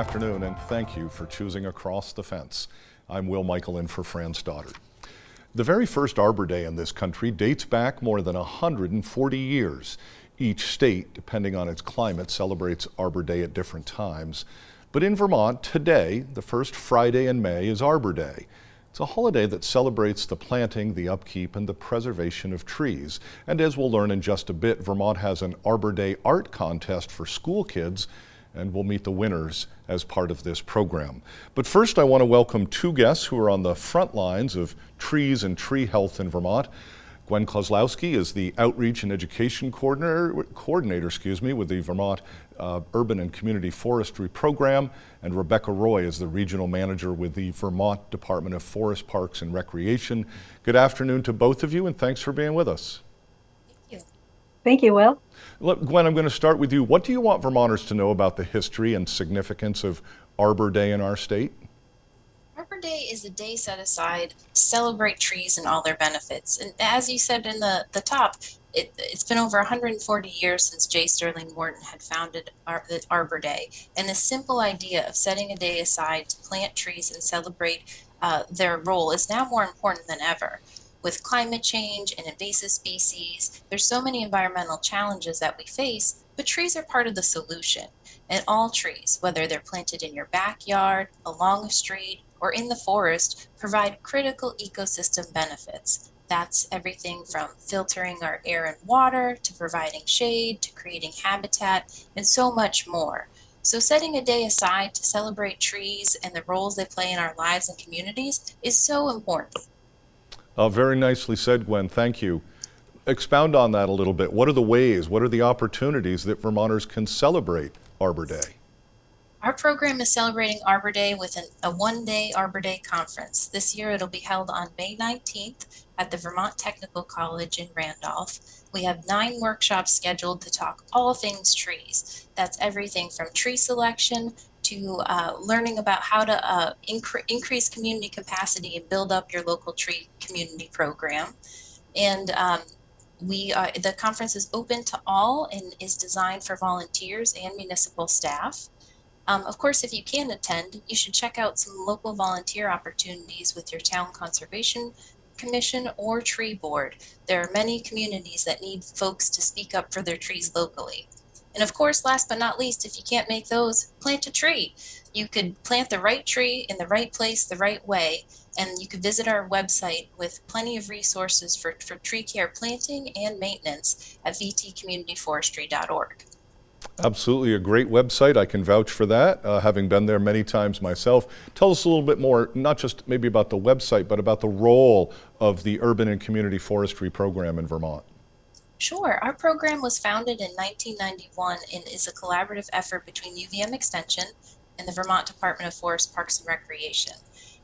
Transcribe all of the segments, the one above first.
afternoon, and thank you for choosing Across the Fence. I'm Will Michael in for Fran Stoddard. The very first Arbor Day in this country dates back more than 140 years. Each state, depending on its climate, celebrates Arbor Day at different times. But in Vermont, today, the first Friday in May, is Arbor Day. It's a holiday that celebrates the planting, the upkeep, and the preservation of trees. And as we'll learn in just a bit, Vermont has an Arbor Day art contest for school kids, and we'll meet the winners as part of this program. But first, I want to welcome two guests who are on the front lines of trees and tree health in Vermont. Gwen Kozlowski is the Outreach and Education Coordinator with the Vermont Urban and Community Forestry Program, and Rebecca Roy is the Regional Manager with the Vermont Department of Forest, Parks, and Recreation. Good afternoon to both of you, and thanks for being with us. Thank you. Thank you, Will. Gwen, I'm going to start with you. What do you want Vermonters to know about the history and significance of Arbor Day in our state? Arbor Day is a day set aside to celebrate trees and all their benefits. And as you said in the top, it's been over 140 years since J. Sterling Morton had founded the Arbor Day. And the simple idea of setting a day aside to plant trees and celebrate their role is now more important than ever. With climate change and invasive species, there's so many environmental challenges that we face, but trees are part of the solution. And all trees, whether they're planted in your backyard, along a street, or in the forest, provide critical ecosystem benefits. That's everything from filtering our air and water, to providing shade, to creating habitat, and so much more. So setting a day aside to celebrate trees and the roles they play in our lives and communities is so important. Very nicely said, Gwen. Thank you. Expound on that a little bit. What are the ways, what are the opportunities that Vermonters can celebrate Arbor Day? Our program is celebrating Arbor Day with a one-day Arbor Day conference. This year it'll be held on May 19th at the Vermont Technical College in Randolph. We have 9 workshops scheduled to talk all things trees. That's everything from tree selection to learning about how to increase community capacity and build up your local tree community program. And the conference is open to all and is designed for volunteers and municipal staff. Of course, if you can attend, you should check out some local volunteer opportunities with your town conservation commission or tree board. There are many communities that need folks to speak up for their trees locally. And of course, last but not least, if you can't make those, plant a tree. You could plant the right tree in the right place, the right way, and you could visit our website with plenty of resources for tree care planting and maintenance at vtcommunityforestry.org. Absolutely, a great website. I can vouch for that, having been there many times myself. Tell us a little bit more, not just maybe about the website, but about the role of the Urban and Community Forestry Program in Vermont. Sure. Our program was founded in 1991 and is a collaborative effort between UVM Extension and the Vermont Department of Forest, Parks, and Recreation.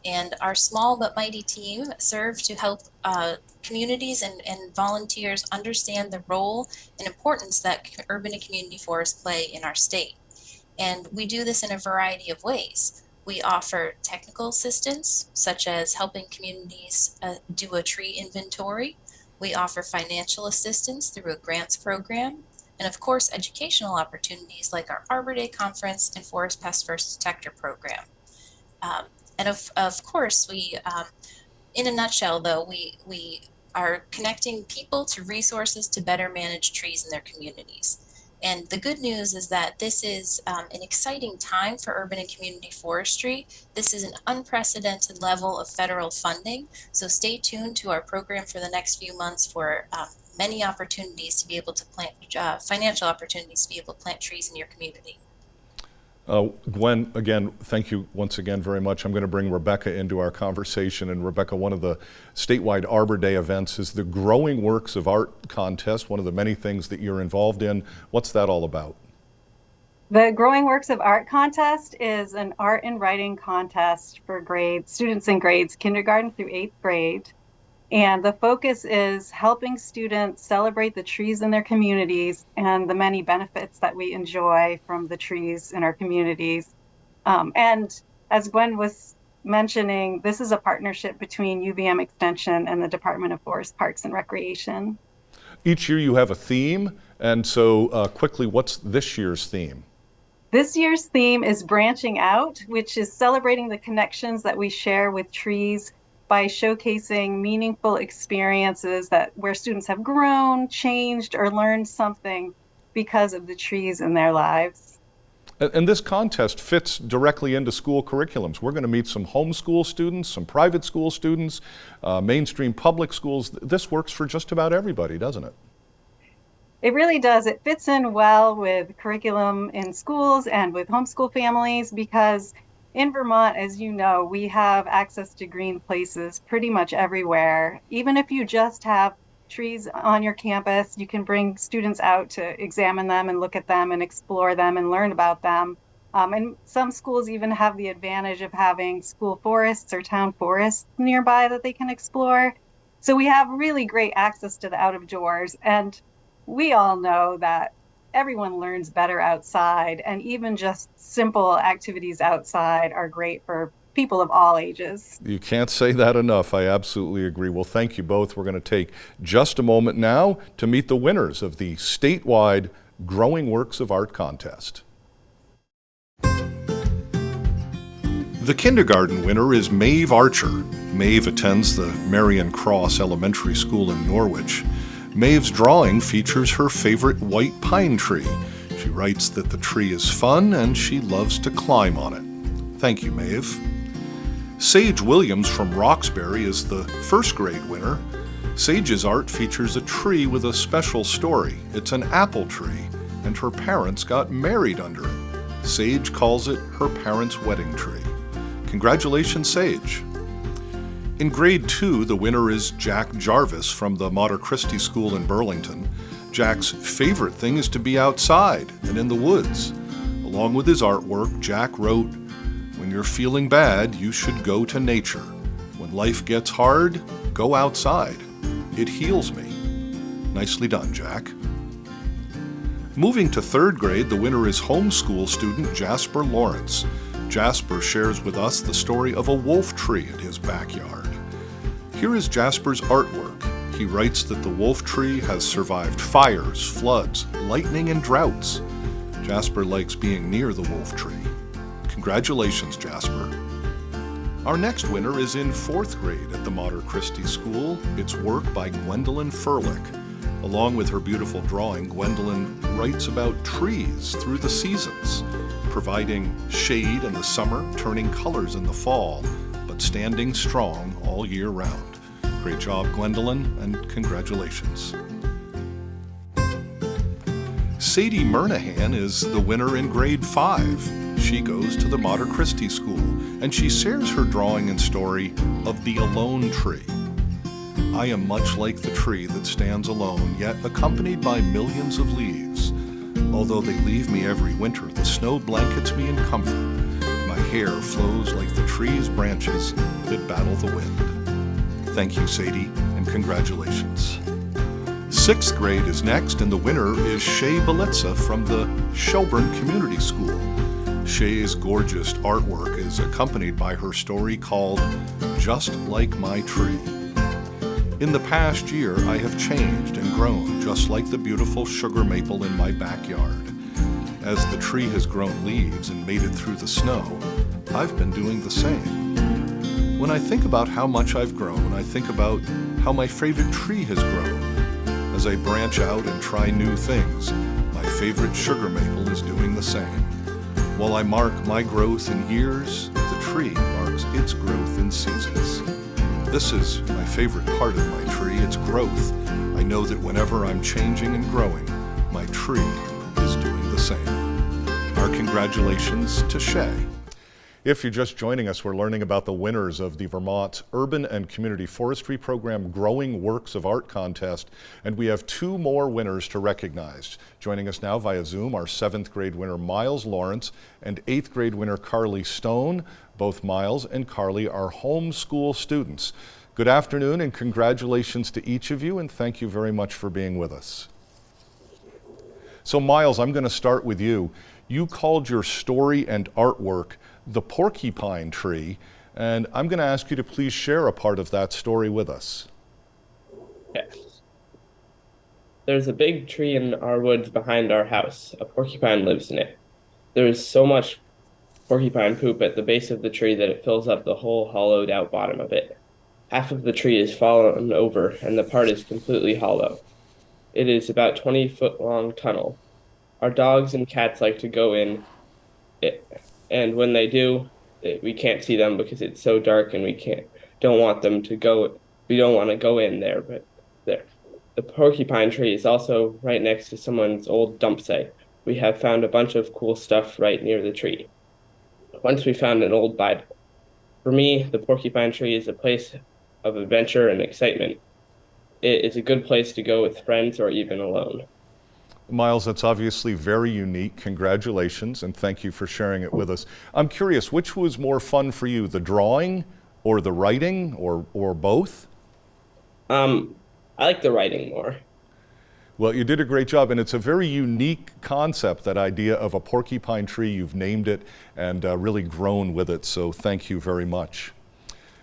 And our small but mighty team serve to help communities and volunteers understand the role and importance that urban and community forests play in our state. And we do this in a variety of ways. We offer technical assistance, such as helping communities do a tree inventory. We offer financial assistance through a grants program, and of course, educational opportunities like our Arbor Day Conference and Forest Pest First Detector program. And of course, in a nutshell, though, we are connecting people to resources to better manage trees in their communities. And the good news is that this is an exciting time for urban and community forestry. This is an unprecedented level of federal funding. So stay tuned to our program for the next few months for many opportunities to be able to plant, financial opportunities to be able to plant trees in your community. Gwen, again, thank you once again very much. I'm going to bring Rebecca into our conversation. And Rebecca, one of the statewide Arbor Day events is the Growing Works of Art contest, one of the many things that you're involved in. What's that all about? The Growing Works of Art contest is an art and writing contest for students in grades kindergarten through 8th grade. And the focus is helping students celebrate the trees in their communities and the many benefits that we enjoy from the trees in our communities. And as Gwen was mentioning, this is a partnership between UVM Extension and the Department of Forest, Parks, and Recreation. Each year you have a theme, and so quickly, what's this year's theme? This year's theme is branching out, which is celebrating the connections that we share with trees by showcasing meaningful experiences that where students have grown, changed, or learned something because of the trees in their lives. And this contest fits directly into school curriculums. We're going to meet some homeschool students, some private school students, mainstream public schools. This works for just about everybody, doesn't it? It really does. It fits in well with curriculum in schools and with homeschool families because in Vermont, as you know, we have access to green places pretty much everywhere. Even if you just have trees on your campus, you can bring students out to examine them and look at them and explore them and learn about them. And some schools even have the advantage of having school forests or town forests nearby that they can explore. So we have really great access to the out of doors. And we all know that everyone learns better outside, and even just simple activities outside are great for people of all ages. You can't say that enough. I absolutely agree. Well, thank you both. We're going to take just a moment now to meet the winners of the statewide Growing Works of Art contest. The kindergarten winner is Maeve Archer. Maeve attends the Marion Cross Elementary School in Norwich. Maeve's drawing features her favorite white pine tree. She writes that the tree is fun and she loves to climb on it. Thank you, Maeve. Sage Williams from Roxbury is the first grade winner. Sage's art features a tree with a special story. It's an apple tree, and her parents got married under it. Sage calls it her parents' wedding tree. Congratulations, Sage. In grade 2, the winner is Jack Jarvis from the Mater Christi School in Burlington. Jack's favorite thing is to be outside and in the woods. Along with his artwork, Jack wrote, "When you're feeling bad, you should go to nature. When life gets hard, go outside. It heals me." Nicely done, Jack. Moving to 3rd grade, the winner is homeschool student Jasper Lawrence. Jasper shares with us the story of a wolf tree in his backyard. Here is Jasper's artwork. He writes that the wolf tree has survived fires, floods, lightning, and droughts. Jasper likes being near the wolf tree. Congratulations, Jasper. Our next winner is in 4th grade at the Mater Christi School. It's work by Gwendolyn Furlick. Along with her beautiful drawing, Gwendolyn writes about trees through the seasons, providing shade in the summer, turning colors in the fall, but standing strong all year round. Great job, Gwendolyn, and congratulations. Sadie Murnahan is the winner in grade 5. She goes to the Mater Christi School, and she shares her drawing and story of the alone tree. I am much like the tree that stands alone, yet accompanied by millions of leaves. Although they leave me every winter, the snow blankets me in comfort. My hair flows like the tree's branches that battle the wind. Thank you, Sadie, and congratulations. 6th grade is next, and the winner is Shay Belitza from the Shelburne Community School. Shay's gorgeous artwork is accompanied by her story called Just Like My Tree. In the past year, I have changed and grown, just like the beautiful sugar maple in my backyard. As the tree has grown leaves and made it through the snow, I've been doing the same. When I think about how much I've grown, I think about how my favorite tree has grown. As I branch out and try new things, my favorite sugar maple is doing the same. While I mark my growth in years, the tree marks its growth in seasons. This is my favorite part of my tree, its growth. I know that whenever I'm changing and growing, my tree is doing the same. Our congratulations to Shay. If you're just joining us, we're learning about the winners of the Vermont Urban and Community Forestry Program Growing Works of Art contest, and we have 2 more winners to recognize. Joining us now via Zoom are 7th grade winner Miles Lawrence and 8th grade winner Carly Stone. Both Miles and Carly are homeschool students. Good afternoon and congratulations to each of you, and thank you very much for being with us. So Miles, I'm going to start with you. You called your story and artwork The Porcupine Tree, and I'm going to ask you to please share a part of that story with us. Yes. There's a big tree in our woods behind our house. A porcupine lives in it. There is so much porcupine poop at the base of the tree that it fills up the whole hollowed out bottom of it. Half of the tree is fallen over, and the part is completely hollow. It is about 20-foot long tunnel. Our dogs and cats like to go in it, and when they do, we can't see them because it's so dark, and don't want them to go. We don't want to go in there, but there. The porcupine tree is also right next to someone's old dump site. We have found a bunch of cool stuff right near the tree. Once we found an old Bible. For me, the porcupine tree is a place of adventure and excitement. It is a good place to go with friends or even alone. Miles, that's obviously very unique. Congratulations, and thank you for sharing it with us. I'm curious, which was more fun for you, the drawing or the writing or both? I like the writing more. Well, you did a great job, and it's a very unique concept, that idea of a porcupine tree. You've named it and really grown with it, so thank you very much.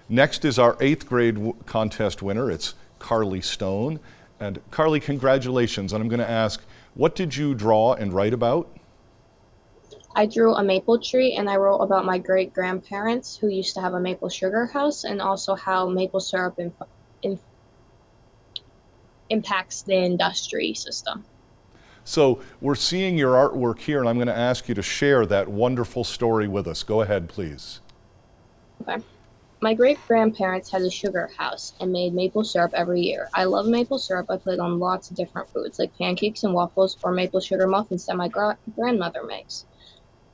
Next is our 8th grade contest winner. It's Carly Stone. And Carly, congratulations. And I'm going to ask, what did you draw and write about? I drew a maple tree and I wrote about my great grandparents who used to have a maple sugar house and also how maple syrup impacts the industry system. So we're seeing your artwork here, and I'm going to ask you to share that wonderful story with us. Go ahead, please. Okay. My great grandparents had a sugar house and made maple syrup every year. I love maple syrup. I put it on lots of different foods like pancakes and waffles or maple sugar muffins that my grandmother makes.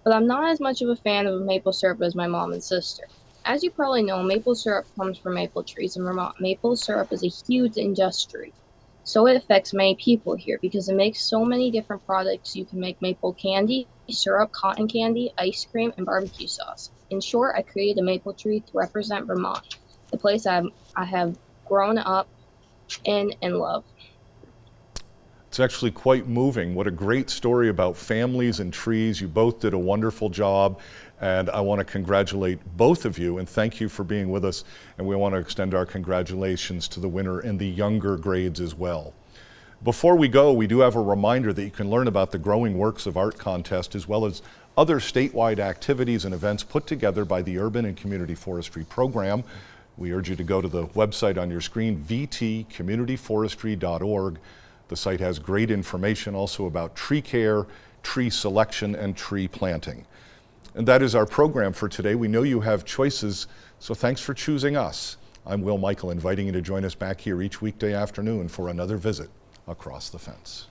But I'm not as much of a fan of maple syrup as my mom and sister. As you probably know, maple syrup comes from maple trees in Vermont. Maple syrup is a huge industry. So it affects many people here because it makes so many different products. You can make maple candy, syrup, cotton candy, ice cream, and barbecue sauce. In short, I created a maple tree to represent Vermont, the place I have grown up in and love. It's actually quite moving. What a great story about families and trees. You both did a wonderful job, and I want to congratulate both of you and thank you for being with us. And we want to extend our congratulations to the winner in the younger grades as well. Before we go, we do have a reminder that you can learn about the Growing Works of Art contest as well as other statewide activities and events put together by the Urban and Community Forestry Program. We urge you to go to the website on your screen, vtcommunityforestry.org. The site has great information also about tree care, tree selection, and tree planting. And that is our program for today. We know you have choices, so thanks for choosing us. I'm Will Michael, inviting you to join us back here each weekday afternoon for another visit across the fence.